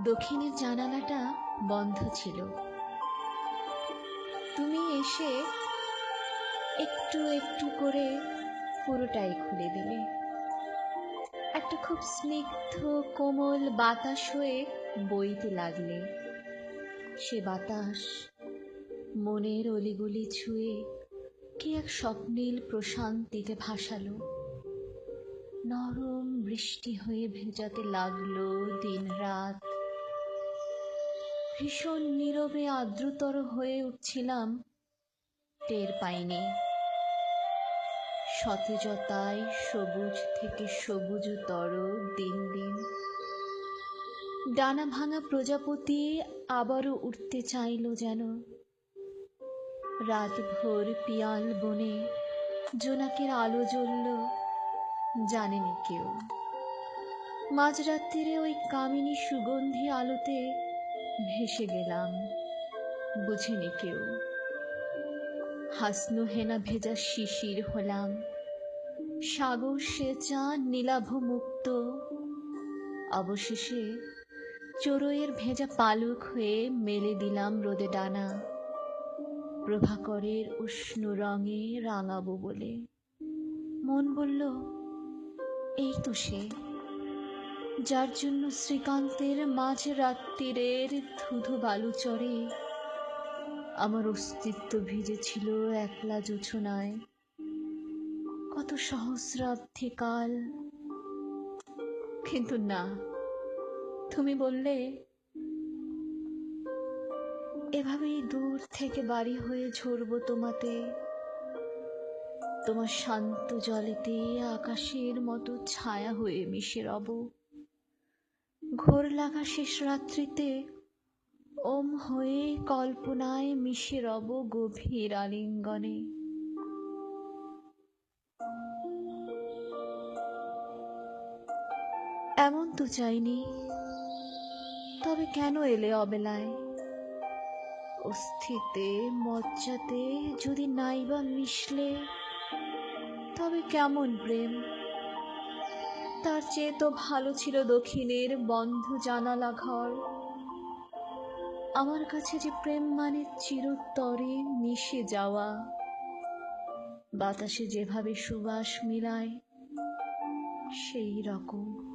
দক্ষিণের জানালাটা বন্ধ ছিল। তুমি এসে একটু একটু করে পুরোটাই খুলে দিলে। একটা খুব স্নিগ্ধ কোমল বাতাস হয়ে বইতে লাগলে। সে বাতাস মনের অলিগলি ছুঁয়ে কি এক স্বপ্নীল প্রশান্তিতে ভাসালো। নরম বৃষ্টি হয়ে ভেজাতে লাগলো দিন রাত। ভীষণ নীরবে আর্দ্রতর হয়ে উঠছিলাম, টের পাইনি। সতেজতায় সবুজ থেকে সবুজতর দিন দিন। ডানা ভাঙা প্রজাপতি আবারও উঠতে চাইল যেন। রাত ভোর পিয়াল বনে জোনাকের আলো জ্বলল, জানেনি কেউ। মাঝরাত্রিরে ওই কামিনী সুগন্ধি আলোতে ভেসে গেলাম, বুঝেনি কেউ। হাসনু হেনা ভেজা শিশির হলাম, সাগর সেচা নীলাভ মুক্ত। অবশেষে চড়ুইয়ের ভেজা পালক হয়ে মেলে দিলাম রোদে ডানা, প্রভাকরের উষ্ণ রঙে রাঙাবো বলে। মন বলল, এই তো সে, যার জন্য শ্রীকান্তের মাঝ রাত্রিরের ধুধু বালুচরে আমার অস্তিত্ব ভিজেছিল একলা জোছনায় কত সহস্রাব্দী কাল। কিন্তু না, তুমি বললে এভাবেই দূর থেকে বাড়ি হয়ে ঝরবো তোমাতে। তোমার শান্ত জলেতে আকাশের মতো ছায়া হয়ে মিশে রব। ঘোর লাগা শেষ রাত্রিতে ওম হয়ে কল্পনায় মিশে রব গভীর আলিঙ্গনে। এমন তো চাইনি, তবে কেন এলে অবেলায়? অস্থিতে মজ্জাতে যদি নাইবা মিশলে, তবে কেমন প্রেম? তার চেয়ে তো ভালো ছিল দক্ষিণের বন্ধ জানালা ঘর। আমার কাছে যে প্রেম মানে চিরতরে মিশে যাওয়া, বাতাসে যেভাবে সুবাস মিলায় সেই রকম।